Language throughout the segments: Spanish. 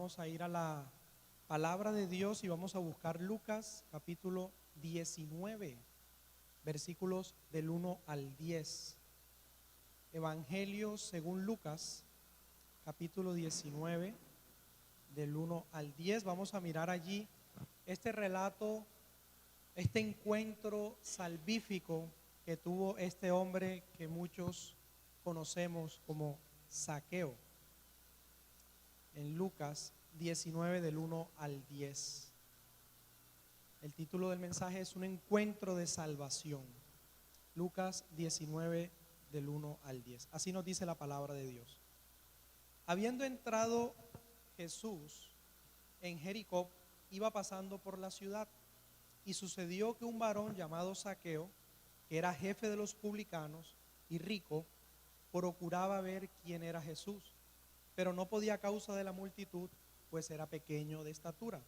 vamos a ir a la palabra de Dios y vamos a buscar Lucas capítulo 19, versículos del 1 al 10. Evangelio según Lucas, capítulo 19, del 1 al 10. Vamos a mirar allí este relato, este encuentro salvífico que tuvo este hombre que muchos conocemos como Zaqueo. En Lucas 19 del 1 al 10. El título del mensaje es un encuentro de salvación. Lucas 19 del 1 al 10. Así nos dice la palabra de Dios. Habiendo entrado Jesús en Jericó, iba pasando por la ciudad, y sucedió que un varón llamado Zaqueo, que era jefe de los publicanos y rico, procuraba ver quién era Jesús, pero no podía a causa de la multitud, pues era pequeño de estatura.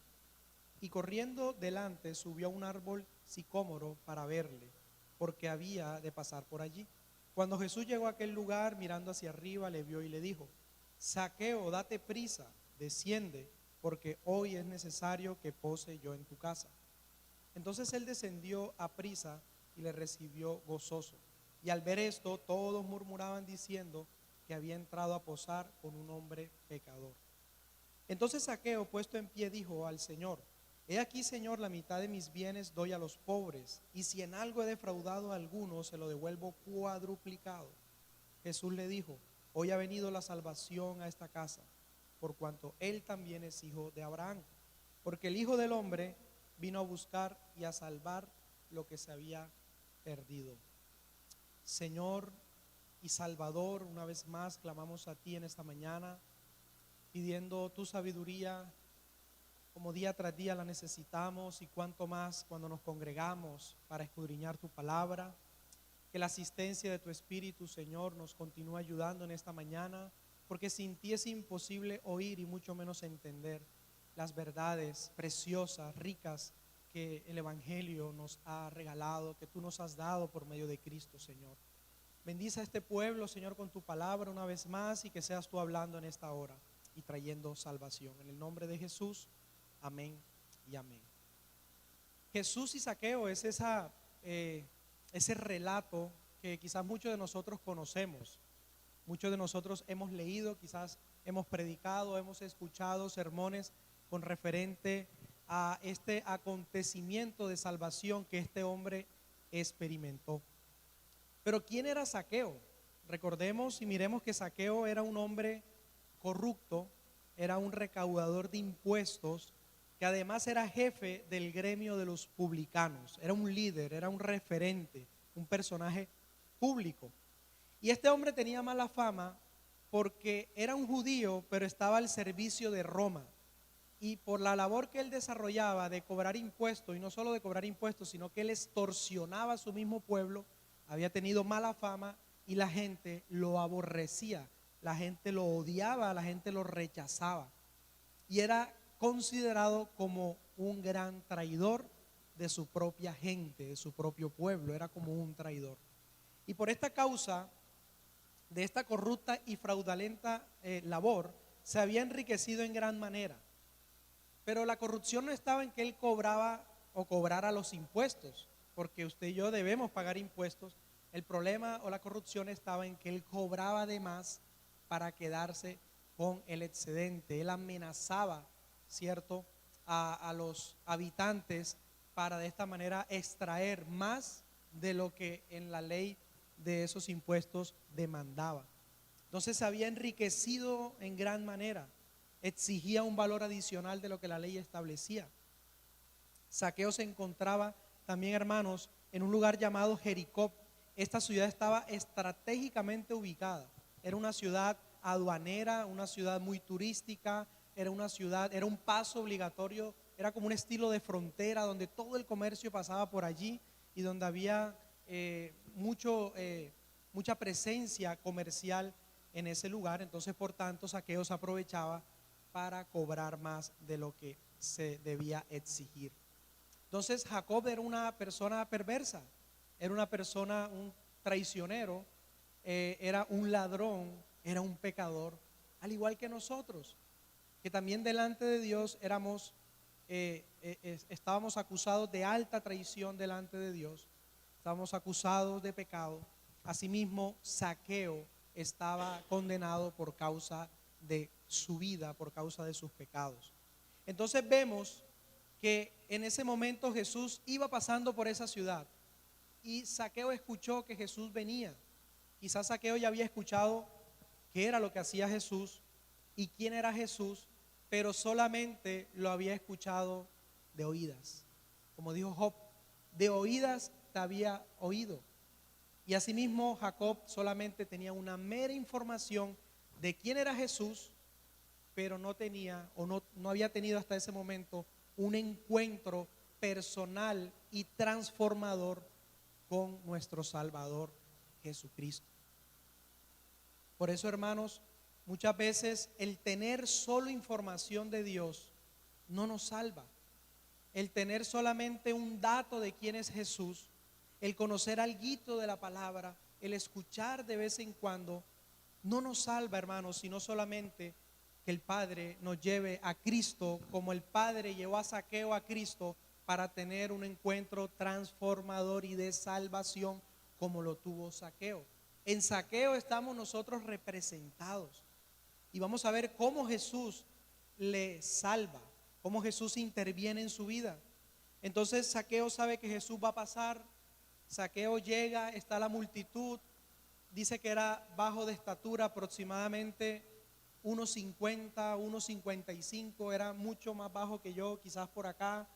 Y corriendo delante subió a un árbol sicómoro para verle, porque había de pasar por allí. Cuando Jesús llegó a aquel lugar, mirando hacia arriba, le vio y le dijo: Zaqueo, date prisa, desciende, porque hoy es necesario que pose yo en tu casa. Entonces él descendió a prisa y le recibió gozoso. Y al ver esto, todos murmuraban diciendo que había entrado a posar con un hombre pecador. Entonces Zaqueo, puesto en pie, dijo al Señor: He aquí, Señor, la mitad de mis bienes doy a los pobres, y si en algo he defraudado a alguno, se lo devuelvo cuadruplicado. Jesús le dijo: Hoy ha venido la salvación a esta casa, por cuanto él también es hijo de Abraham, porque el Hijo del Hombre vino a buscar y a salvar lo que se había perdido. Señor y Salvador, una vez más clamamos a ti en esta mañana, pidiendo tu sabiduría. Como día tras día la necesitamos, y cuanto más cuando nos congregamos para escudriñar tu palabra. Que la asistencia de tu Espíritu, Señor, nos continúe ayudando en esta mañana, porque sin ti es imposible oír y mucho menos entender las verdades preciosas, ricas, que el Evangelio nos ha regalado, que tú nos has dado por medio de Cristo, Señor. Bendice a este pueblo, Señor, con tu palabra una vez más, y que seas tú hablando en esta hora y trayendo salvación. En el nombre de Jesús, amén y amén. Jesús y Zaqueo es ese relato que quizás muchos de nosotros conocemos. Muchos de nosotros hemos leído, quizás hemos predicado, hemos escuchado sermones con referente a este acontecimiento de salvación que este hombre experimentó. Pero ¿quién era Zaqueo? Recordemos y miremos que Zaqueo era un hombre corrupto, era un recaudador de impuestos, que además era jefe del gremio de los publicanos, era un líder, era un referente, un personaje público. Y este hombre tenía mala fama porque era un judío, pero estaba al servicio de Roma. Y por la labor que él desarrollaba de cobrar impuestos, y no solo de cobrar impuestos, sino que él extorsionaba a su mismo pueblo, había tenido mala fama y la gente lo aborrecía, la gente lo odiaba, la gente lo rechazaba. Y era considerado como un gran traidor de su propia gente, de su propio pueblo, era como un traidor. Y por esta causa de esta corrupta y fraudulenta labor, se había enriquecido en gran manera. Pero la corrupción no estaba en que él cobraba o cobrara los impuestos, porque usted y yo debemos pagar impuestos. El problema o la corrupción estaba en que él cobraba de más para quedarse con el excedente. Él amenazaba, ¿cierto?, a los habitantes para de esta manera extraer más de lo que en la ley de esos impuestos demandaba. Entonces se había enriquecido en gran manera, exigía un valor adicional de lo que la ley establecía. Zaqueo se encontraba también, hermanos, en un lugar llamado Jericó. Esta ciudad estaba estratégicamente ubicada, era una ciudad aduanera, una ciudad muy turística, era una ciudad, era un paso obligatorio, era como un estilo de frontera donde todo el comercio pasaba por allí y donde había mucha presencia comercial en ese lugar. Entonces, por tanto, Zaqueo se aprovechaba para cobrar más de lo que se debía exigir. Entonces, Jacob era una persona perversa, era una persona, un traicionero, era un ladrón, era un pecador, al igual que nosotros. que también delante de Dios estábamos acusados de alta traición delante de Dios, estábamos acusados de pecado. Asimismo, Zaqueo estaba condenado por causa de su vida, por causa de sus pecados. Entonces vemos que en ese momento Jesús iba pasando por esa ciudad y Zaqueo escuchó que Jesús venía. Quizás Zaqueo ya había escuchado qué era lo que hacía Jesús y quién era Jesús, pero solamente lo había escuchado de oídas. Como dijo Job, de oídas te había oído. Y asimismo Jacob solamente tenía una mera información de quién era Jesús, pero no tenía o no había tenido hasta ese momento un encuentro personal y transformador con nuestro Salvador Jesucristo. Por eso, hermanos, muchas veces el tener solo información de Dios no nos salva. El tener solamente un dato de quién es Jesús, el conocer alguito de la palabra, el escuchar de vez en cuando, no nos salva, hermanos, sino solamente que el Padre nos lleve a Cristo, como el Padre llevó a Zaqueo a Cristo para tener un encuentro transformador y de salvación como lo tuvo Zaqueo. En Zaqueo estamos nosotros representados y vamos a ver cómo Jesús le salva, cómo Jesús interviene en su vida. Entonces Zaqueo sabe que Jesús va a pasar. Zaqueo llega, está la multitud, dice que era bajo de estatura, aproximadamente 1,50, 1,55, era mucho más bajo que yo, quizás por acá.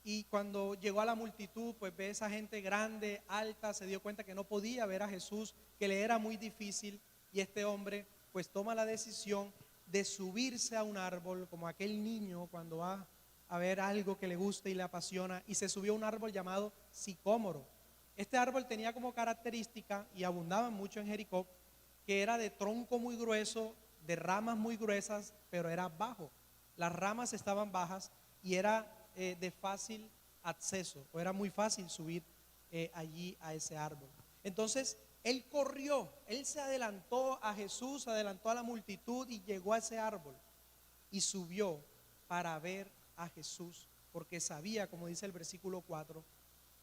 Y cuando llegó a la multitud, pues ve a esa gente grande, alta, se dio cuenta que no podía ver a Jesús, que le era muy difícil, y este hombre pues toma la decisión de subirse a un árbol, como aquel niño cuando va a ver algo que le gusta y le apasiona, y se subió a un árbol llamado sicómoro. Este árbol tenía como característica, y abundaba mucho en Jericó, que era de tronco muy grueso, de ramas muy gruesas, pero era bajo. Las ramas estaban bajas y era de fácil acceso, o era muy fácil subir allí a ese árbol. Entonces él corrió, él se adelantó a Jesús, adelantó a la multitud y llegó a ese árbol y subió para ver a Jesús, porque sabía, como dice el versículo 4,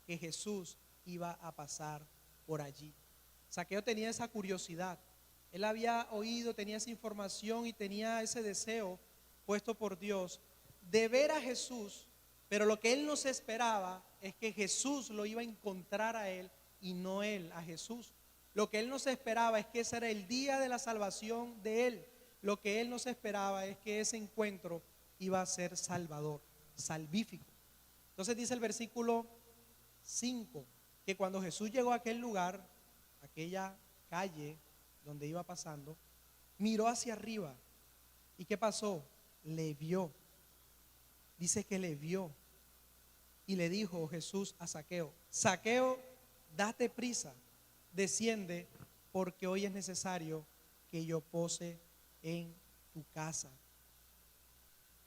que Jesús iba a pasar por allí. Zaqueo tenía esa curiosidad, él había oído, tenía esa información y tenía ese deseo puesto por Dios de ver a Jesús, pero lo que él no se esperaba es que Jesús lo iba a encontrar a él y no él a Jesús. Lo que él no se esperaba es que ese era el día de la salvación de él. Lo que él no se esperaba es que ese encuentro iba a ser salvador, salvífico. Entonces dice el versículo 5, que cuando Jesús llegó a aquel lugar, aquella calle donde iba pasando, miró hacia arriba. ¿Y qué pasó? Le vio. Dice que le vio y le dijo Jesús a Zaqueo: Zaqueo, date prisa, desciende, porque hoy es necesario que yo pose en tu casa.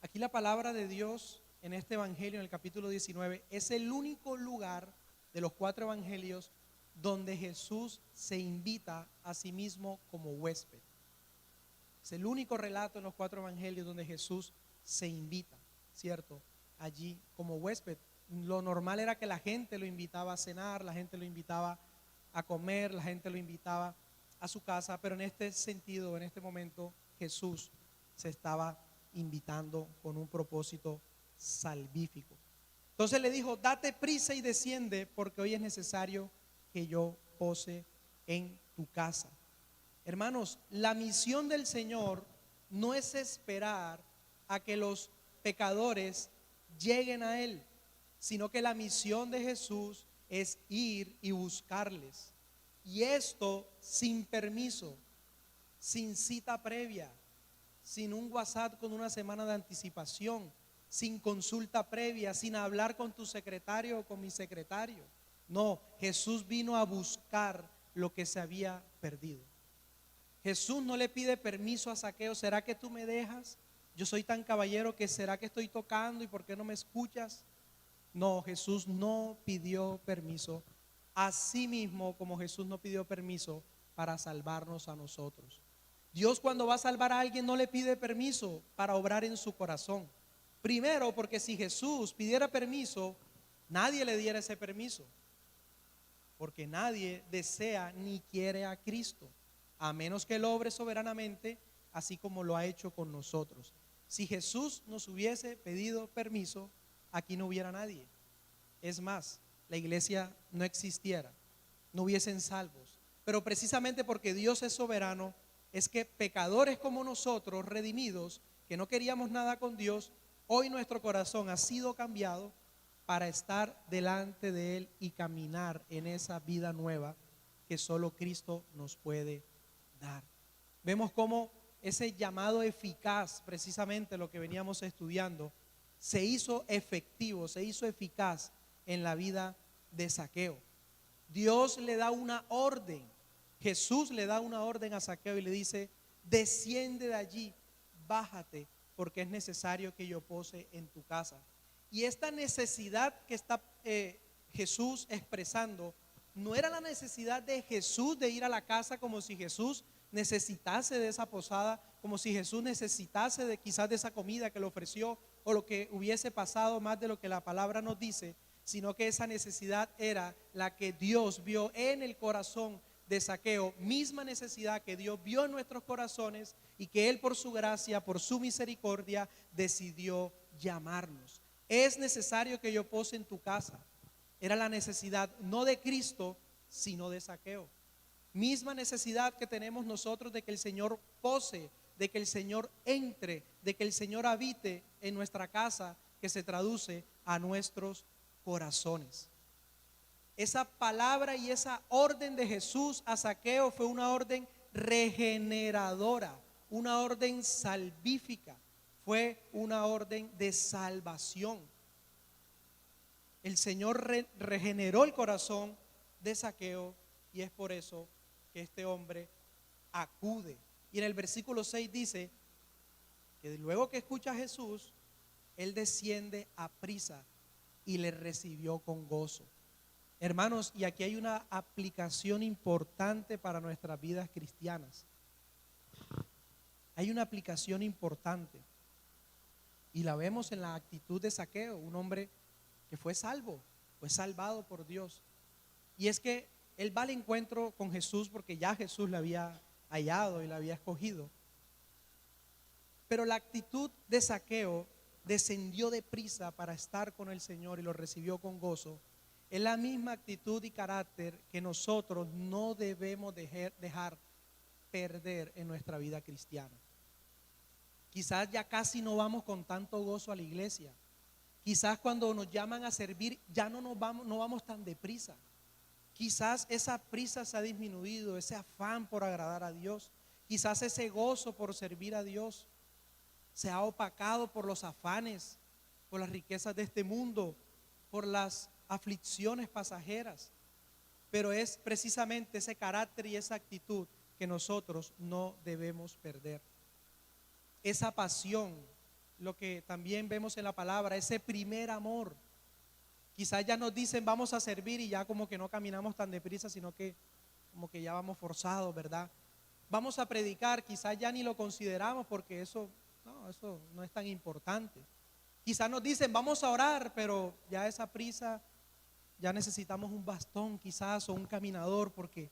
Aquí la palabra de Dios en este evangelio, en el capítulo 19, es el único lugar de los 4 evangelios donde Jesús se invita a sí mismo como huésped. Es el único relato en los 4 evangelios donde Jesús se invita, ¿cierto? Allí como huésped. Lo normal era que la gente lo invitaba a cenar, la gente lo invitaba a comer, la gente lo invitaba a su casa, pero en este sentido, en este momento, Jesús se estaba invitando con un propósito salvífico. Entonces le dijo: date prisa y desciende, porque hoy es necesario que yo pose en tu casa. Hermanos, la misión del Señor no es esperar a que los pecadores lleguen a Él, sino que la misión de Jesús es ir y buscarles. Y esto sin permiso, sin cita previa, sin un WhatsApp con una semana de anticipación, sin consulta previa, sin hablar con tu secretario o con mi secretario. No, Jesús vino a buscar lo que se había perdido. Jesús no le pide permiso a Zaqueo: ¿será que tú me dejas? Yo soy tan caballero que ¿será que estoy tocando y por qué no me escuchas? No, Jesús no pidió permiso, así mismo como Jesús no pidió permiso para salvarnos a nosotros. Dios, cuando va a salvar a alguien, no le pide permiso para obrar en su corazón. Primero, porque si Jesús pidiera permiso, nadie le diera ese permiso, porque nadie desea ni quiere a Cristo, a menos que Él obre soberanamente, así como lo ha hecho con nosotros. Si Jesús nos hubiese pedido permiso, aquí no hubiera nadie. Es más, la iglesia no existiera, no hubiesen salvos. Pero precisamente porque Dios es soberano, es que pecadores como nosotros, redimidos, que no queríamos nada con Dios, hoy nuestro corazón ha sido cambiado para estar delante de Él y caminar en esa vida nueva que solo Cristo nos puede dar. Vemos cómo ese llamado eficaz, precisamente lo que veníamos estudiando, se hizo efectivo, se hizo eficaz en la vida de Zaqueo. Dios le da una orden, Jesús le da una orden a Zaqueo y le dice: desciende de allí, bájate, porque es necesario que yo pose en tu casa. Y esta necesidad que está Jesús expresando, no era la necesidad de Jesús de ir a la casa como si Jesús necesitase de esa posada, como si Jesús necesitase de quizás de esa comida que le ofreció, o lo que hubiese pasado más de lo que la palabra nos dice, sino que esa necesidad era la que Dios vio en el corazón de Zaqueo, misma necesidad que Dios vio en nuestros corazones y que Él, por su gracia, por su misericordia, decidió llamarnos. Es necesario que yo pose en tu casa. Era la necesidad no de Cristo, sino de Zaqueo. Misma necesidad que tenemos nosotros de que el Señor pose, de que el Señor entre, de que el Señor habite en nuestra casa, que se traduce a nuestros corazones. Esa palabra y esa orden de Jesús a Zaqueo fue una orden regeneradora, una orden salvífica, fue una orden de salvación. El Señor regeneró el corazón de Zaqueo y es por eso que este hombre acude. Y en el versículo 6 dice que luego que escucha a Jesús, él desciende a prisa y le recibió con gozo. Hermanos, y aquí hay una aplicación importante para nuestras vidas cristianas. Hay una aplicación importante y la vemos en la actitud de Zaqueo, un hombre que fue salvo, fue salvado por Dios. Y es que él va al encuentro con Jesús porque ya Jesús le había hallado y le había escogido. Pero la actitud de Zaqueo, descendió de prisa para estar con el Señor y lo recibió con gozo. Es la misma actitud y carácter que nosotros no debemos dejar perder en nuestra vida cristiana. Quizás ya casi no vamos con tanto gozo a la iglesia. Quizás cuando nos llaman a servir ya no vamos tan deprisa. Quizás esa prisa se ha disminuido, ese afán por agradar a Dios. Quizás ese gozo por servir a Dios se ha opacado por los afanes, por las riquezas de este mundo, por las aflicciones pasajeras. Pero es precisamente ese carácter y esa actitud que nosotros no debemos perder. Esa pasión, lo que también vemos en la palabra, ese primer amor. Quizás ya nos dicen vamos a servir y ya como que no caminamos tan deprisa, sino que como que ya vamos forzados, ¿verdad? Vamos a predicar, quizás ya ni lo consideramos porque eso no es tan importante. Quizás nos dicen vamos a orar, pero ya esa prisa, ya necesitamos un bastón quizás o un caminador, porque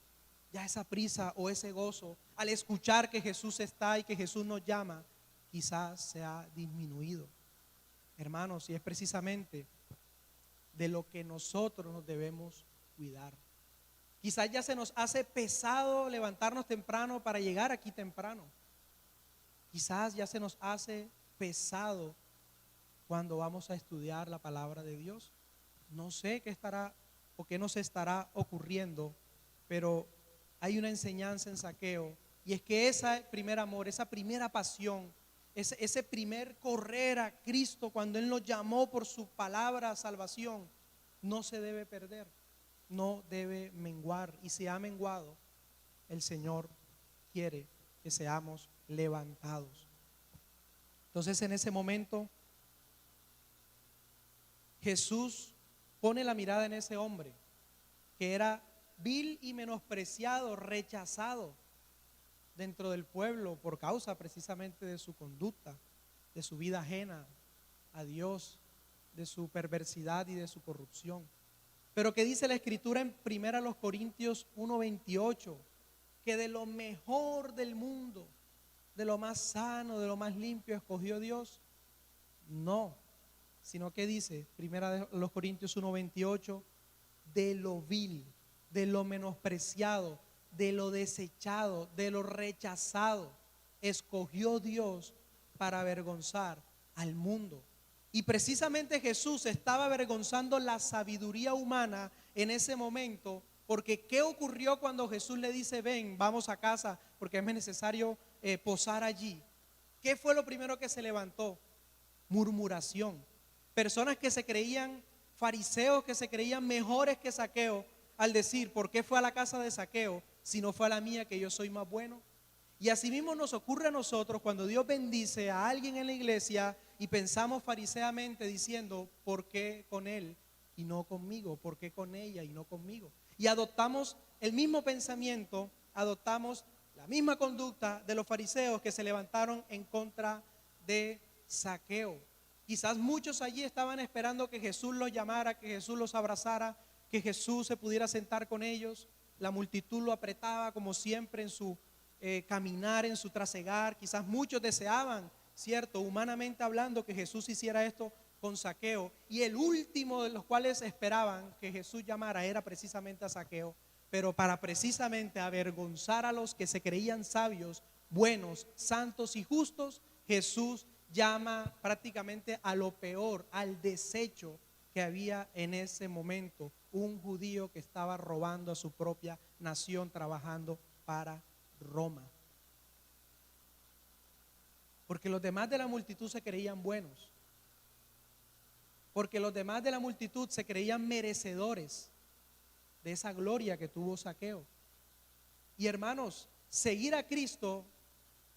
ya esa prisa o ese gozo al escuchar que Jesús está y que Jesús nos llama, quizás se ha disminuido. Hermanos, y es precisamente de lo que nosotros nos debemos cuidar. Quizás ya se nos hace pesado levantarnos temprano para llegar aquí temprano. Quizás ya se nos hace pesado cuando vamos a estudiar la palabra de Dios. No sé qué estará o qué nos estará ocurriendo, pero hay una enseñanza en Zaqueo, y es que ese primer amor, esa primera pasión, ese primer correr a Cristo cuando Él nos llamó por su palabra salvación, no se debe perder, no debe menguar. Y si ha menguado, el Señor quiere que seamos levantados. Entonces en ese momento Jesús pone la mirada en ese hombre que era vil y menospreciado, rechazado. dentro del pueblo por causa precisamente de su conducta, de su vida ajena a Dios, de su perversidad y de su corrupción. Pero que dice la Escritura en 1 Corintios 1:28, que de lo mejor del mundo, de lo más sano, de lo más limpio escogió Dios. No, sino que dice 1 Corintios 1:28, de lo vil, de lo menospreciado, de lo desechado, de lo rechazado, escogió Dios para avergonzar al mundo. Y precisamente Jesús estaba avergonzando la sabiduría humana en ese momento, porque ¿qué ocurrió cuando Jesús le dice, ven, vamos a casa, porque es necesario posar allí? ¿Qué fue lo primero que se levantó? Murmuración. Personas que se creían fariseos, que se creían mejores que Zaqueo, al decir, ¿por qué fue a la casa de Zaqueo si no fue a la mía, que yo soy más bueno? Y asimismo nos ocurre a nosotros cuando Dios bendice a alguien en la iglesia y pensamos fariseamente diciendo, ¿por qué con él y no conmigo? ¿Por qué con ella y no conmigo? Y adoptamos el mismo pensamiento, adoptamos la misma conducta de los fariseos que se levantaron en contra de Zaqueo. Quizás muchos allí estaban esperando que Jesús los llamara, que Jesús los abrazara, que Jesús se pudiera sentar con ellos. La multitud lo apretaba como siempre en su caminar, en su trasegar. Quizás muchos deseaban, cierto, humanamente hablando, que Jesús hiciera esto con Zaqueo, y el último de los cuales esperaban que Jesús llamara era precisamente a Zaqueo. Pero para precisamente avergonzar a los que se creían sabios, buenos, santos y justos, Jesús llama prácticamente a lo peor, al desecho que había en ese momento, un judío que estaba robando a su propia nación, trabajando para Roma. Porque los demás de la multitud se creían buenos, porque los demás de la multitud se creían merecedores de esa gloria que tuvo Zaqueo. Y hermanos, seguir a Cristo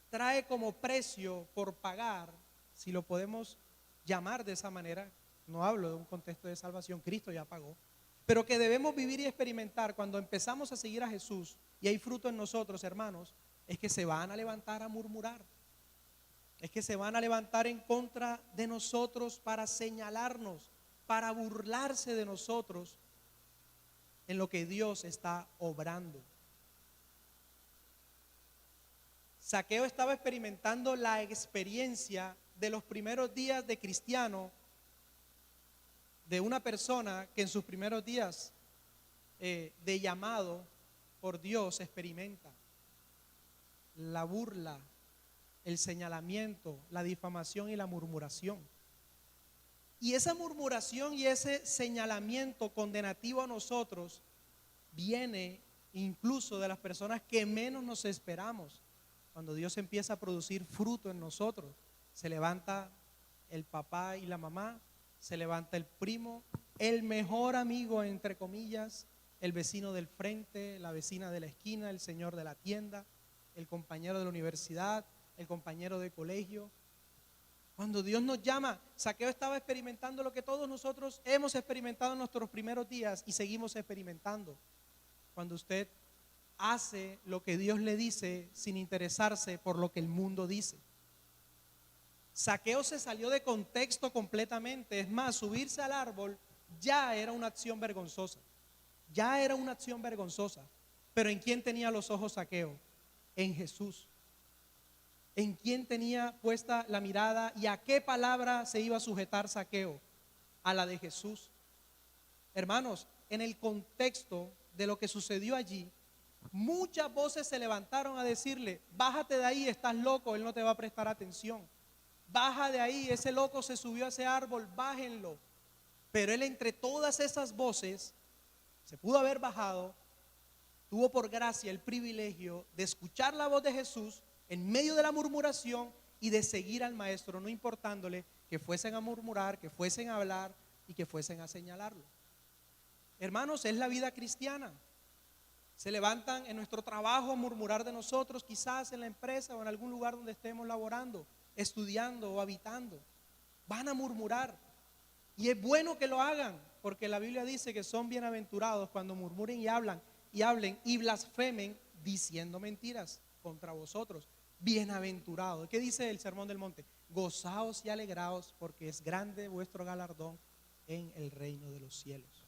trae como precio por pagar, si lo podemos llamar de esa manera, no hablo de un contexto de salvación, Cristo ya pagó, pero que debemos vivir y experimentar cuando empezamos a seguir a Jesús y hay fruto en nosotros, hermanos, es que se van a levantar a murmurar, es que se van a levantar en contra de nosotros para señalarnos, para burlarse de nosotros en lo que Dios está obrando. Zaqueo estaba experimentando la experiencia de los primeros días de cristiano, de una persona que en sus primeros días de llamado por Dios experimenta la burla, el señalamiento, la difamación y la murmuración. Y esa murmuración y ese señalamiento condenativo a nosotros viene incluso de las personas que menos nos esperamos. Cuando Dios empieza a producir fruto en nosotros, se levanta el papá y la mamá, se levanta el primo, el mejor amigo entre comillas, el vecino del frente, la vecina de la esquina, el señor de la tienda, el compañero de la universidad, el compañero de colegio. Cuando Dios nos llama, Zaqueo estaba experimentando lo que todos nosotros hemos experimentado en nuestros primeros días y seguimos experimentando. Cuando usted hace lo que Dios le dice sin interesarse por lo que el mundo dice. Zaqueo se salió de contexto completamente. Es más, subirse al árbol ya era una acción vergonzosa. Ya era una acción vergonzosa. Pero ¿en quién tenía los ojos Zaqueo? En Jesús. ¿En quién tenía puesta la mirada y a qué palabra se iba a sujetar Zaqueo? A la de Jesús. Hermanos, en el contexto de lo que sucedió allí, muchas voces se levantaron a decirle, bájate de ahí, estás loco, él no te va a prestar atención. Baja de ahí, ese loco se subió a ese árbol, bájenlo. Pero él, entre todas esas voces, se pudo haber bajado, tuvo por gracia el privilegio de escuchar la voz de Jesús en medio de la murmuración y de seguir al maestro, no importándole que fuesen a murmurar, que fuesen a hablar y que fuesen a señalarlo. Hermanos, es la vida cristiana. Se levantan en nuestro trabajo a murmurar de nosotros, quizás en la empresa o en algún lugar donde estemos laborando, estudiando o habitando. Van a murmurar. Y es bueno que lo hagan, porque la Biblia dice que son bienaventurados cuando murmuren y hablen y blasfemen diciendo mentiras. contra vosotros. Bienaventurados. ¿Qué dice el Sermón del Monte? Gozaos y alegraos, porque es grande vuestro galardón en el reino de los cielos.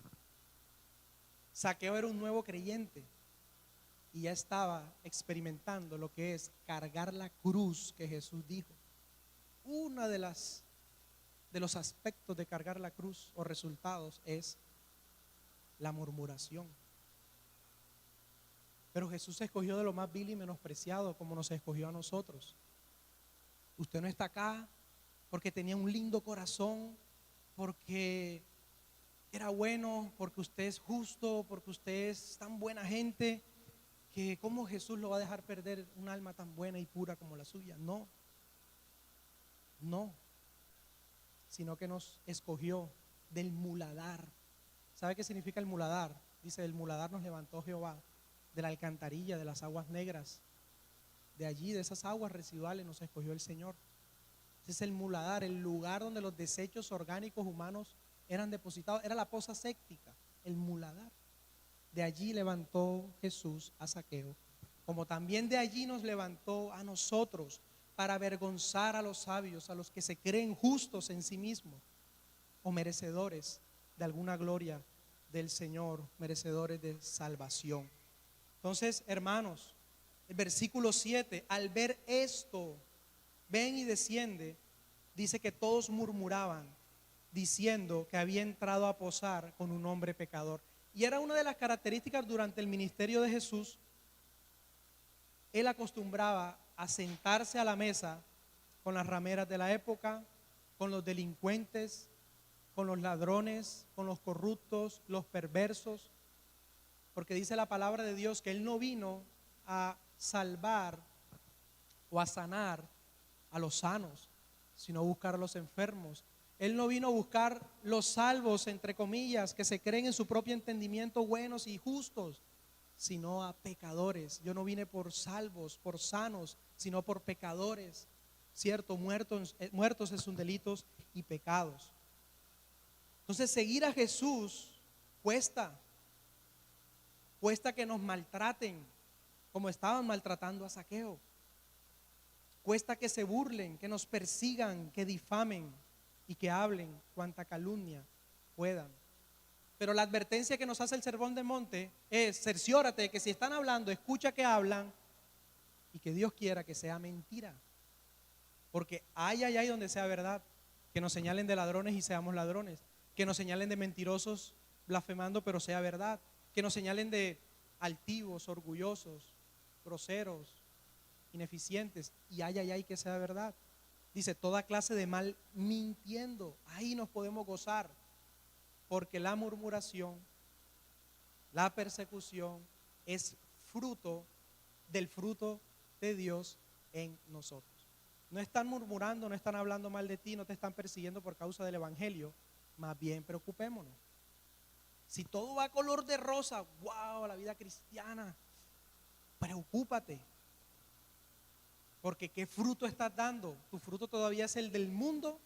Zaqueo era un nuevo creyente y ya estaba experimentando lo que es cargar la cruz que Jesús dijo. Una de los aspectos de cargar la cruz o resultados es la murmuración. Pero Jesús se escogió de lo más vil y menospreciado, como nos escogió a nosotros. Usted no está acá porque tenía un lindo corazón, porque era bueno, porque usted es justo, porque usted es tan buena gente, que cómo Jesús lo va a dejar perder un alma tan buena y pura como la suya. No, no, sino que nos escogió del muladar. ¿Sabe qué significa el muladar? Dice, del muladar nos levantó Jehová, de la alcantarilla, de las aguas negras. De allí, de esas aguas residuales, nos escogió el Señor. Ese es el muladar, el lugar donde los desechos orgánicos humanos eran depositados. Era la fosa séptica, el muladar. De allí levantó Jesús a Zaqueo, como también de allí nos levantó a nosotros para avergonzar a los sabios, a los que se creen justos en sí mismos o merecedores de alguna gloria del Señor, merecedores de salvación. Entonces, hermanos, el versículo 7, al ver esto, ven y desciende, dice que todos murmuraban, diciendo que había entrado a posar con un hombre pecador. Y era una de las características durante el ministerio de Jesús. Él acostumbraba a sentarse a la mesa con las rameras de la época, con los delincuentes, con los ladrones, con los corruptos, los perversos, porque dice la palabra de Dios que Él no vino a salvar o a sanar a los sanos, sino a buscar a los enfermos. Él no vino a buscar los salvos, entre comillas, que se creen en su propio entendimiento buenos y justos, sino a pecadores. Yo no vine por salvos, por sanos, sino por pecadores, ¿cierto? Muertos en sus delitos y pecados. Entonces, seguir a Jesús cuesta que nos maltraten como estaban maltratando a Zaqueo. Cuesta que se burlen, que nos persigan, que difamen y que hablen cuanta calumnia puedan. Pero la advertencia que nos hace el Sermón del Monte es: cerciórate de que si están hablando, escucha que hablan y que Dios quiera que sea mentira. Porque hay donde sea verdad, que nos señalen de ladrones y seamos ladrones, que nos señalen de mentirosos blasfemando pero sea verdad, que nos señalen de altivos, orgullosos, groseros, ineficientes, y hay que sea verdad. Dice, toda clase de mal mintiendo. Ahí nos podemos gozar, porque la murmuración, la persecución es fruto del fruto de Dios en nosotros. No están murmurando, no están hablando mal de ti, no te están persiguiendo por causa del evangelio. Más bien preocupémonos. Si todo va color de rosa, wow, la vida cristiana, preocúpate. Porque ¿qué fruto estás dando? ¿Tu fruto todavía es el del mundo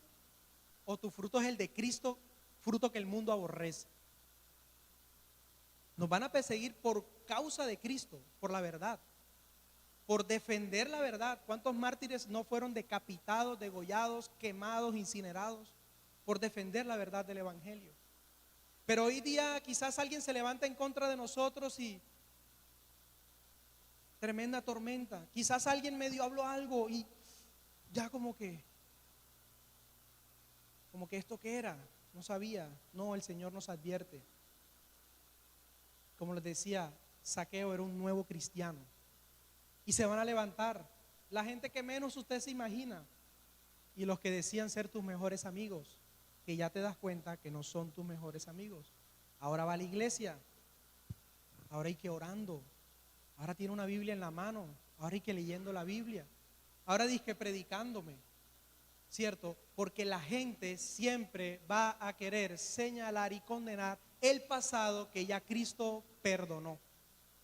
o tu fruto es el de Cristo, fruto que el mundo aborrece? Nos van a perseguir por causa de Cristo, por la verdad, por defender la verdad. ¿Cuántos mártires no fueron decapitados, degollados, quemados, incinerados por defender la verdad del evangelio? Pero hoy día quizás alguien se levanta en contra de nosotros y tremenda tormenta. Quizás alguien medio habló algo y ya como que esto que era, no sabía. No, el Señor nos advierte. Como les decía, Zaqueo era un nuevo cristiano y se van a levantar la gente que menos usted se imagina y los que decían ser tus mejores amigos, que ya te das cuenta que no son tus mejores amigos. Ahora va a la iglesia, ahora hay que orando, ahora tiene una Biblia en la mano, ahora hay que leyendo la Biblia, ahora dice predicándome, ¿cierto? Porque la gente siempre va a querer señalar y condenar el pasado que ya Cristo perdonó,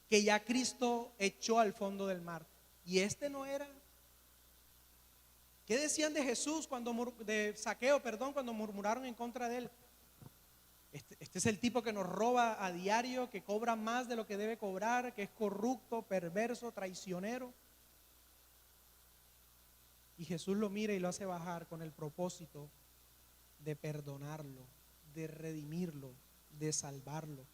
que ya Cristo echó al fondo del mar. Y este no era. ¿Qué decían de Jesús de Zaqueo, cuando murmuraron en contra de él? Este es el tipo que nos roba a diario, que cobra más de lo que debe cobrar, que es corrupto, perverso, traicionero. Y Jesús lo mira y lo hace bajar con el propósito de perdonarlo, de redimirlo, de salvarlo.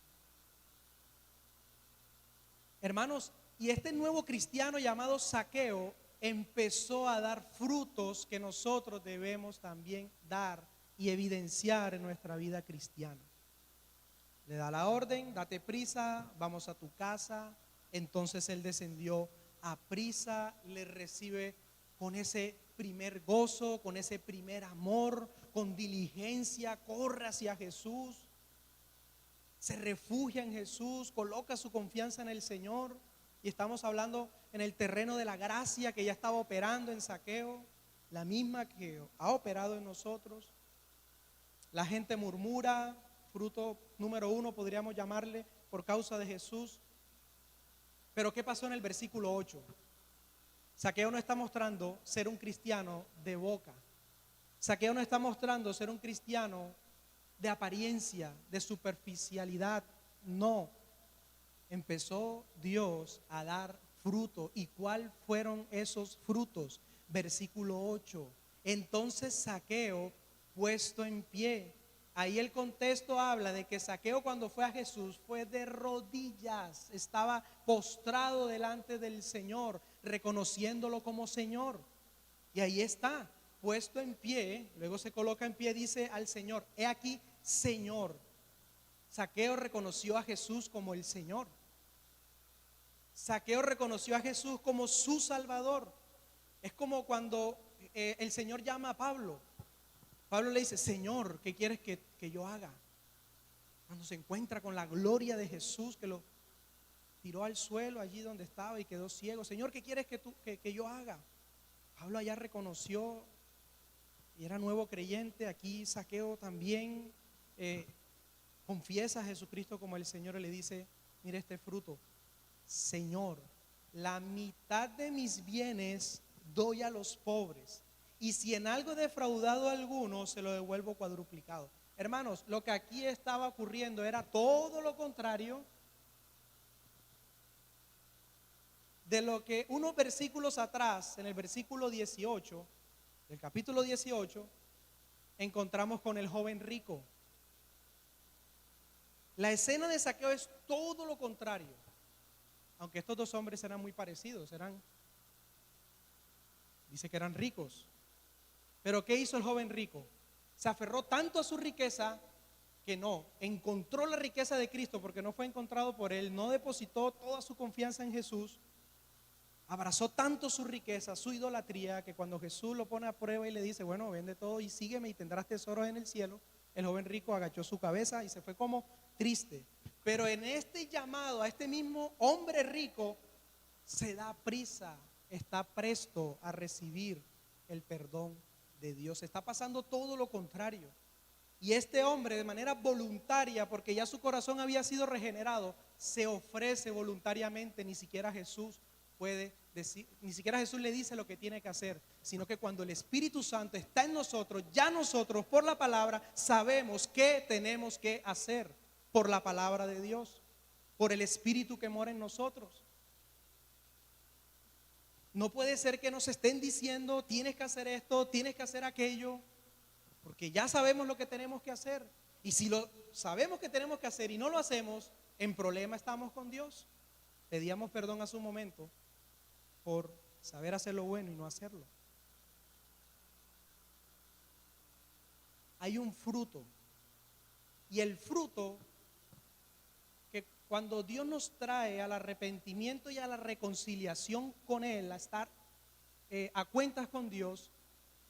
Hermanos, y este nuevo cristiano llamado Zaqueo empezó a dar frutos que nosotros debemos también dar y evidenciar en nuestra vida cristiana. Le da la orden, date prisa, vamos a tu casa. Entonces él descendió a prisa, le recibe con ese primer gozo, con ese primer amor, con diligencia, corre hacia Jesús, se refugia en Jesús, coloca su confianza en el Señor. Y estamos hablando en el terreno de la gracia que ya estaba operando en Zaqueo, la misma que ha operado en nosotros. La gente murmura, fruto número 1 podríamos llamarle, por causa de Jesús. Pero ¿qué pasó en el versículo 8? Zaqueo no está mostrando ser un cristiano de boca. Zaqueo no está mostrando ser un cristiano de apariencia, de superficialidad. No. Empezó Dios a dar fruto. ¿Y cuáles fueron esos frutos? Versículo 8. Entonces Zaqueo, puesto en pie. Ahí el contexto habla de que Zaqueo, cuando fue a Jesús, fue de rodillas, estaba postrado delante del Señor, reconociéndolo como Señor. Y ahí está, puesto en pie. Luego se coloca en pie, dice al Señor: he aquí, Señor. Zaqueo reconoció a Jesús como el Señor. Zaqueo reconoció a Jesús como su Salvador. Es como cuando el Señor llama a Pablo. Pablo le dice: Señor, ¿qué quieres que yo haga? Cuando se encuentra con la gloria de Jesús, que lo tiró al suelo allí donde estaba y quedó ciego. Señor, ¿qué quieres que yo haga? Pablo allá reconoció y era nuevo creyente. Aquí Zaqueo también confiesa a Jesucristo como el Señor y le dice: mire este fruto. Señor, la mitad de mis bienes doy a los pobres, y si en algo he defraudado a alguno, se lo devuelvo cuadruplicado. Hermanos, lo que aquí estaba ocurriendo era todo lo contrario de lo que unos versículos atrás, en el versículo 18 del capítulo 18, encontramos con el joven rico. La escena de Zaqueo es todo lo contrario. Aunque estos dos hombres eran muy parecidos, dice que eran ricos. Pero ¿qué hizo el joven rico? Se aferró tanto a su riqueza que no encontró la riqueza de Cristo, porque no fue encontrado por él, no depositó toda su confianza en Jesús. Abrazó tanto su riqueza, su idolatría, que cuando Jesús lo pone a prueba y le dice: bueno, vende todo y sígueme y tendrás tesoros en el cielo, el joven rico agachó su cabeza y se fue como triste. Pero en este llamado a este mismo hombre rico se da prisa, está presto a recibir el perdón de Dios. Está pasando todo lo contrario. Y este hombre, de manera voluntaria, porque ya su corazón había sido regenerado, se ofrece voluntariamente. Ni siquiera Jesús puede decir, ni siquiera Jesús le dice lo que tiene que hacer, sino que cuando el Espíritu Santo está en nosotros, ya nosotros por la palabra sabemos qué tenemos que hacer, por la palabra de Dios, por el Espíritu que mora en nosotros. No puede ser que nos estén diciendo: tienes que hacer esto, tienes que hacer aquello, porque ya sabemos lo que tenemos que hacer. Y si lo sabemos que tenemos que hacer y no lo hacemos, en problema estamos con Dios. Pedíamos perdón hace un momento por saber hacer lo bueno y no hacerlo. Hay un fruto, y el fruto que cuando Dios nos trae al arrepentimiento y a la reconciliación con Él, a estar a cuentas con Dios,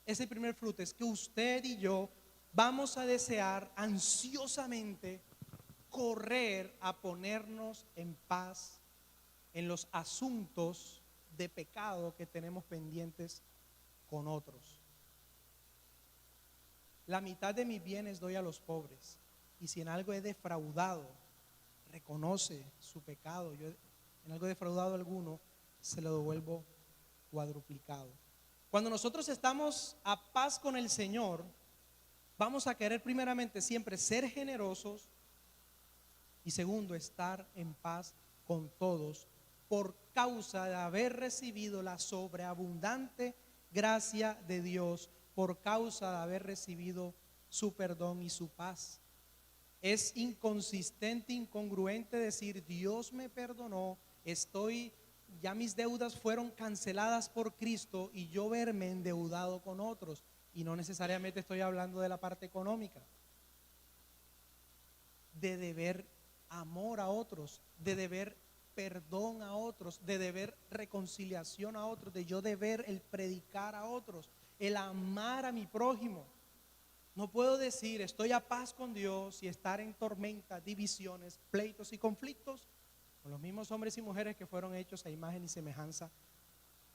ese primer fruto es que usted y yo vamos a desear ansiosamente correr a ponernos en paz en los asuntos de pecado que tenemos pendientes con otros. La mitad de mis bienes doy a los pobres, y si en algo he defraudado, reconoce su pecado. Yo en algo he defraudado a alguno, se lo devuelvo cuadruplicado. Cuando nosotros estamos a paz con el Señor, vamos a querer primeramente siempre ser generosos, y segundo, estar en paz con todos por causa de haber recibido la sobreabundante gracia de Dios por causa de haber recibido su perdón y su paz. Es inconsistente, incongruente decir Dios me perdonó, ya mis deudas fueron canceladas por Cristo y yo verme endeudado con otros. Y no necesariamente estoy hablando de la parte económica, de deber amor a otros, de deber perdón a otros, de deber reconciliación a otros, de yo deber el predicar a otros, el amar a mi prójimo. No puedo decir estoy a paz con Dios y estar en tormentas, divisiones, pleitos y conflictos con los mismos hombres y mujeres que fueron hechos a imagen y semejanza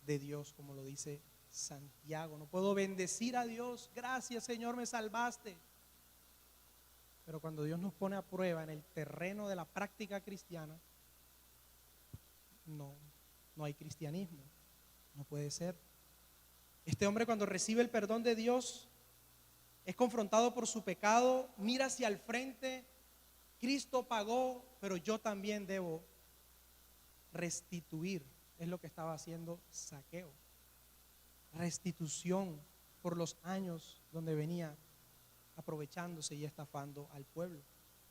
de Dios, como lo dice Santiago. No puedo bendecir a Dios, gracias Señor, me salvaste. Pero cuando Dios nos pone a prueba en el terreno de la práctica cristiana, no hay cristianismo, no puede ser. Este hombre, cuando recibe el perdón de Dios, es confrontado por su pecado, mira hacia el frente, Cristo pagó, pero yo también debo restituir. Es lo que estaba haciendo Zaqueo, restitución por los años donde venía aprovechándose y estafando al pueblo.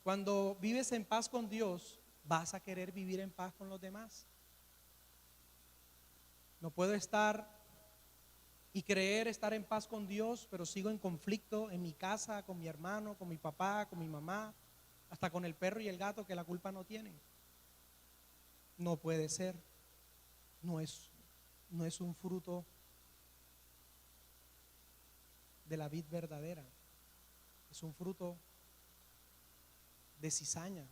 Cuando vives en paz con Dios, vas a querer vivir en paz con los demás. No puedo estar y creer estar en paz con Dios, pero sigo en conflicto en mi casa, con mi hermano, con mi papá, con mi mamá, hasta con el perro y el gato que la culpa no tienen. No puede ser. No es un fruto de la vid verdadera. Es un fruto de cizaña.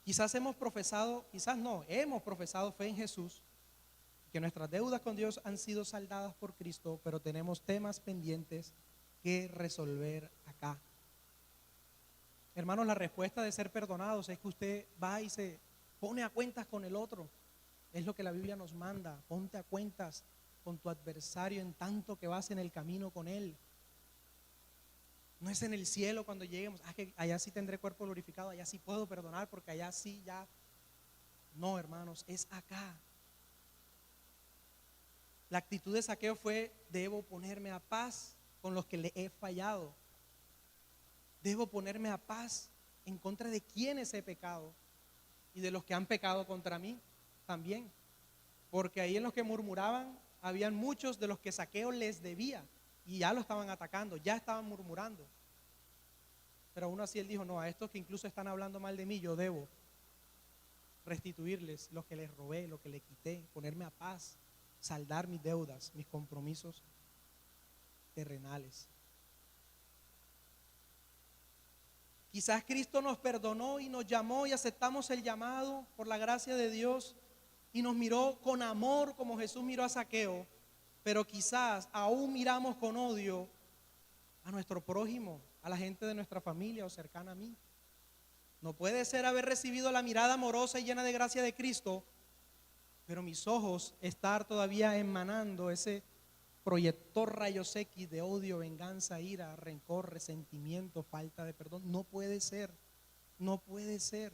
Quizás hemos profesado fe en Jesús, que nuestras deudas con Dios han sido saldadas por Cristo, pero tenemos temas pendientes que resolver acá. Hermanos, la respuesta de ser perdonados es que usted va y se pone a cuentas con el otro. Es lo que la Biblia nos manda. Ponte a cuentas con tu adversario en tanto que vas en el camino con él. No es en el cielo cuando lleguemos, que allá sí tendré cuerpo glorificado, allá sí puedo perdonar porque allá sí ya. No, hermanos, es acá. La actitud de Zaqueo fue: debo ponerme a paz con los que le he fallado. Debo ponerme a paz en contra de quienes he pecado y de los que han pecado contra mí también. Porque ahí en los que murmuraban, habían muchos de los que Zaqueo les debía y ya lo estaban atacando, ya estaban murmurando. Pero aún así él dijo: no, a estos que incluso están hablando mal de mí, yo debo restituirles lo que les robé, lo que les quité, ponerme a paz, saldar mis deudas, mis compromisos terrenales. Quizás Cristo nos perdonó y nos llamó y aceptamos el llamado por la gracia de Dios y nos miró con amor como Jesús miró a Zaqueo, pero quizás aún miramos con odio a nuestro prójimo, a la gente de nuestra familia o cercana a mí. No puede ser haber recibido la mirada amorosa y llena de gracia de Cristo, pero mis ojos estar todavía emanando ese proyector rayos X de odio, venganza, ira, rencor, resentimiento, falta de perdón. No puede ser, no puede ser,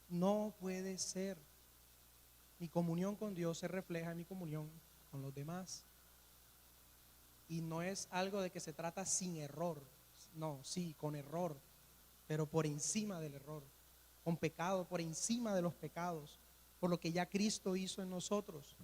no puede ser. Mi comunión con Dios se refleja en mi comunión con los demás. Y no es algo de que se trata sin error, no, sí, con error, pero por encima del error, con pecado, por encima de los pecados, por lo que ya Cristo hizo en nosotros.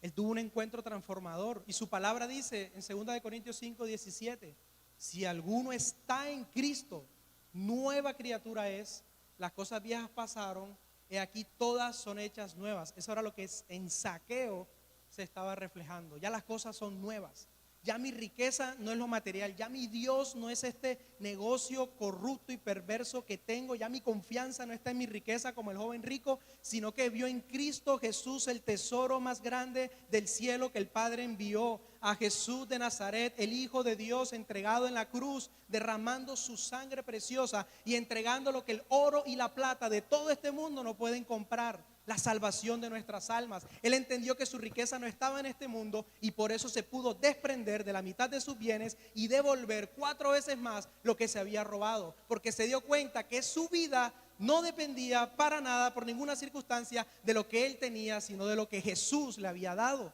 Él tuvo un encuentro transformador y su palabra dice en 2 Corintios 5:17: si alguno está en Cristo, nueva criatura es, las cosas viejas pasaron, he aquí todas son hechas nuevas. Eso era lo que en Zaqueo se estaba reflejando. Ya las cosas son nuevas. Ya mi riqueza no es lo material, ya mi Dios no es este negocio corrupto y perverso que tengo, ya mi confianza no está en mi riqueza como el joven rico, sino que vio en Cristo Jesús el tesoro más grande del cielo que el Padre envió, a Jesús de Nazaret, el Hijo de Dios, entregado en la cruz, derramando su sangre preciosa y entregando lo que el oro y la plata de todo este mundo no pueden comprar: la salvación de nuestras almas. Él entendió que su riqueza no estaba en este mundo y por eso se pudo desprender de la mitad de sus bienes y devolver 4 veces más lo que se había robado, porque se dio cuenta que su vida no dependía para nada, por ninguna circunstancia, de lo que él tenía, sino de lo que Jesús le había dado.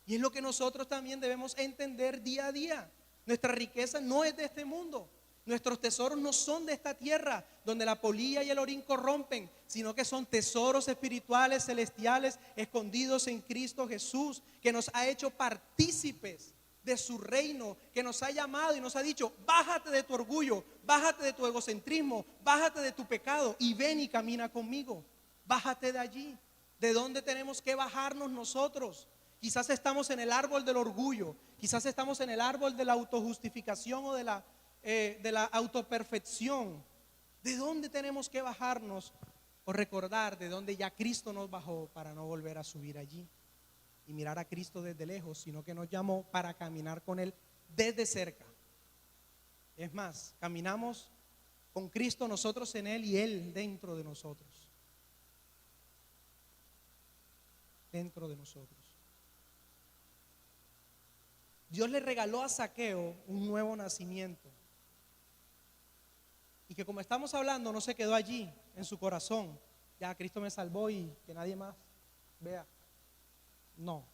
Y es lo que nosotros también debemos entender día a día. Nuestra riqueza no es de este mundo. Nuestros tesoros no son de esta tierra, donde la polilla y el orín corrompen, sino que son tesoros espirituales, celestiales, escondidos en Cristo Jesús, que nos ha hecho partícipes de su reino, que nos ha llamado y nos ha dicho: bájate de tu orgullo, bájate de tu egocentrismo, bájate de tu pecado y ven y camina conmigo. Bájate de allí. ¿De dónde tenemos que bajarnos nosotros? Quizás estamos en el árbol del orgullo, quizás estamos en el árbol de la autojustificación o de la autoperfección. ¿De dónde tenemos que bajarnos? O recordar de dónde ya Cristo nos bajó, para no volver a subir allí y mirar a Cristo desde lejos, sino que nos llamó para caminar con Él desde cerca. Es más, caminamos con Cristo, nosotros en Él y Él dentro de nosotros. Dentro de nosotros. Dios le regaló a Zaqueo un nuevo nacimiento. Y que, como estamos hablando, no se quedó allí en su corazón: ya Cristo me salvó y que nadie más vea. No.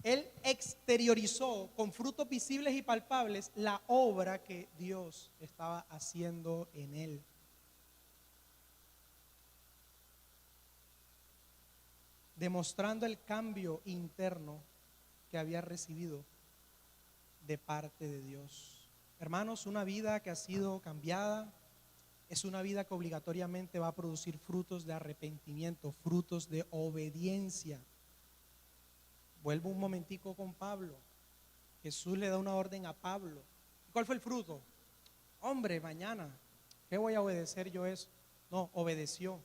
Él exteriorizó con frutos visibles y palpables la obra que Dios estaba haciendo en él. Demostrando el cambio interno que había recibido de parte de Dios. Hermanos, una vida que ha sido cambiada es una vida que obligatoriamente va a producir frutos de arrepentimiento, frutos de obediencia. Vuelvo un momentico con Pablo. Jesús le da una orden a Pablo. ¿Cuál fue el fruto? Hombre, mañana, ¿qué voy a obedecer yo eso? No, obedeció.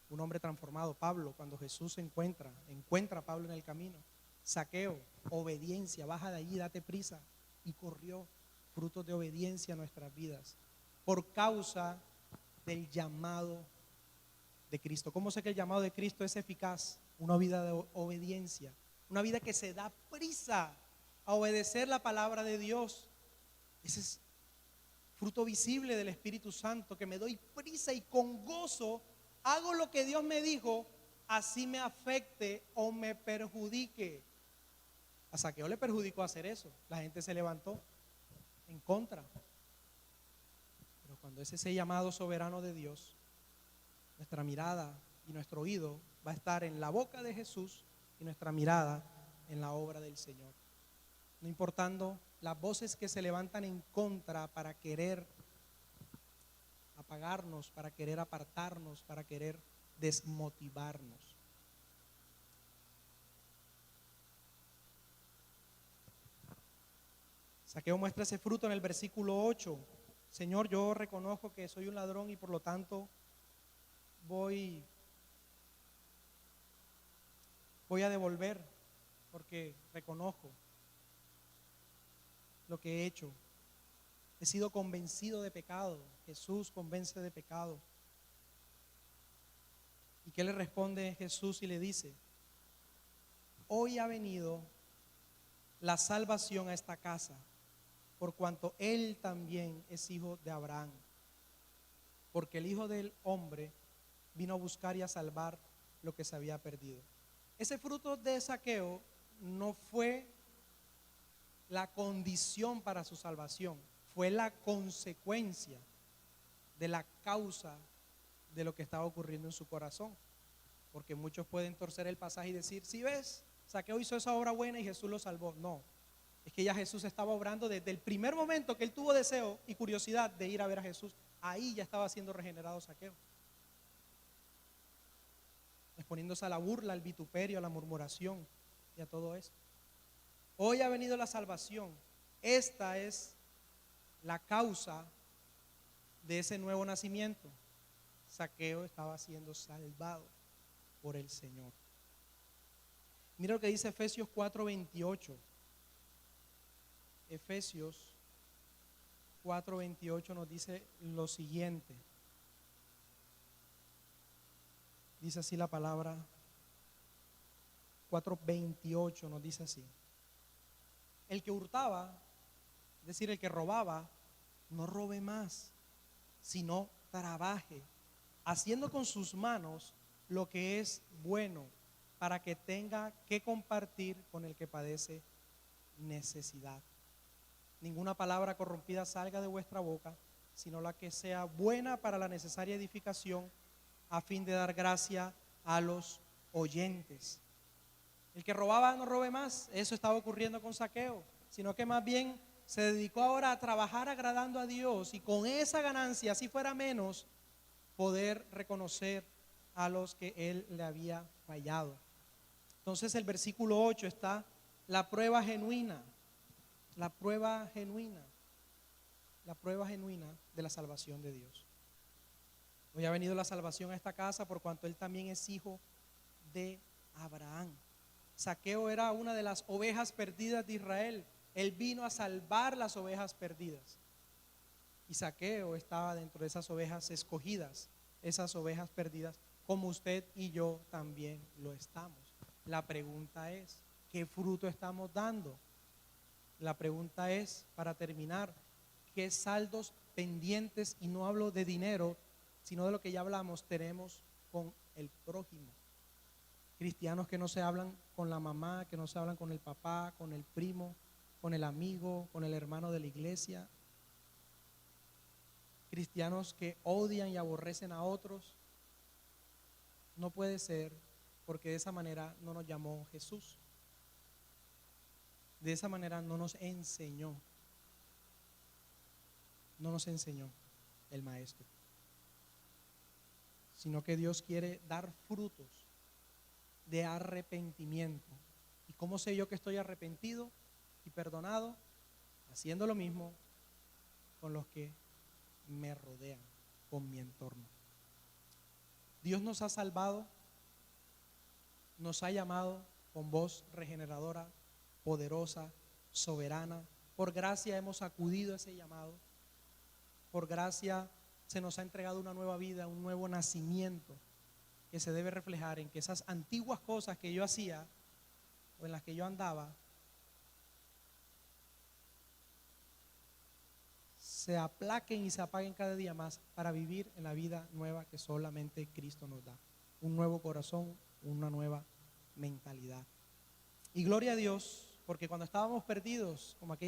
Un hombre transformado, Pablo, cuando Jesús encuentra a Pablo en el camino. Zaqueo, obediencia, baja de allí, date prisa. Y corrió. Frutos de obediencia a nuestras vidas, por causa del llamado de Cristo. ¿Cómo sé que el llamado de Cristo es eficaz? Una vida de obediencia, una vida que se da prisa a obedecer la palabra de Dios. Ese es fruto visible del Espíritu Santo, que me doy prisa y con gozo hago lo que Dios me dijo, así me afecte o me perjudique. A Zaqueo le perjudicó hacer eso. La gente se levantó en contra. Pero cuando es ese llamado soberano de Dios, nuestra mirada y nuestro oído va a estar en la boca de Jesús y nuestra mirada en la obra del Señor. No importando las voces que se levantan en contra para querer apagarnos, para querer apartarnos, para querer desmotivarnos. Zaqueo muestra ese fruto en el versículo 8. Señor, yo reconozco que soy un ladrón y por lo tanto voy a devolver, porque reconozco lo que he hecho. He sido convencido de pecado. Jesús convence de pecado. ¿Y qué le responde Jesús y le dice? Hoy ha venido la salvación a esta casa, por cuanto él también es hijo de Abraham. Porque el Hijo del Hombre vino a buscar y a salvar lo que se había perdido. Ese fruto de Zaqueo no fue la condición para su salvación, fue la consecuencia de la causa de lo que estaba ocurriendo en su corazón. Porque muchos pueden torcer el pasaje y decir: si ves, Zaqueo hizo esa obra buena y Jesús lo salvó. No, es que ya Jesús estaba obrando desde el primer momento que él tuvo deseo y curiosidad de ir a ver a Jesús. Ahí ya estaba siendo regenerado Zaqueo, exponiéndose a la burla, al vituperio, a la murmuración y a todo esto. Hoy ha venido la salvación. Esta es la causa de ese nuevo nacimiento. Zaqueo estaba siendo salvado por el Señor. Mira lo que dice Efesios 4:28. Efesios 4:28 nos dice lo siguiente. Dice así la palabra. 4:28 nos dice así: el que hurtaba, es decir, el que robaba, no robe más, sino trabaje, haciendo con sus manos lo que es bueno, para que tenga que compartir con el que padece necesidad. Ninguna palabra corrompida salga de vuestra boca, sino la que sea buena para la necesaria edificación, a fin de dar gracia a los oyentes. El que robaba no robe más. Eso estaba ocurriendo con Zaqueo, sino que más bien se dedicó ahora a trabajar agradando a Dios, y con esa ganancia, si fuera menos, poder reconocer a los que él le había fallado. Entonces el versículo 8 está la prueba genuina, la prueba genuina, la prueba genuina de la salvación de Dios. Hoy ha venido la salvación a esta casa por cuanto él también es hijo de Abraham. Zaqueo era una de las ovejas perdidas de Israel. Él vino a salvar las ovejas perdidas. Y Zaqueo estaba dentro de esas ovejas escogidas, esas ovejas perdidas, como usted y yo también lo estamos. La pregunta es, ¿qué fruto estamos dando? La pregunta es, para terminar, ¿qué saldos pendientes, y no hablo de dinero, sino de lo que ya hablamos, tenemos con el prójimo? Cristianos que no se hablan con la mamá, que no se hablan con el papá, con el primo, con el amigo, con el hermano de la iglesia. Cristianos que odian y aborrecen a otros. No puede ser, porque de esa manera no nos llamó Jesús. De esa manera no nos enseñó el Maestro. Sino que Dios quiere dar frutos de arrepentimiento. ¿Y cómo sé yo que estoy arrepentido y perdonado? Haciendo lo mismo con los que me rodean, con mi entorno. Dios nos ha salvado, nos ha llamado con voz regeneradora, poderosa, soberana. Por gracia hemos acudido a ese llamado. Por gracia se nos ha entregado una nueva vida, un nuevo nacimiento, que se debe reflejar en que esas antiguas cosas que yo hacía o en las que yo andaba se aplaquen y se apaguen cada día más, para vivir en la vida nueva que solamente Cristo nos da. Un nuevo corazón, una nueva mentalidad. Y gloria a Dios, porque cuando estábamos perdidos, como aquella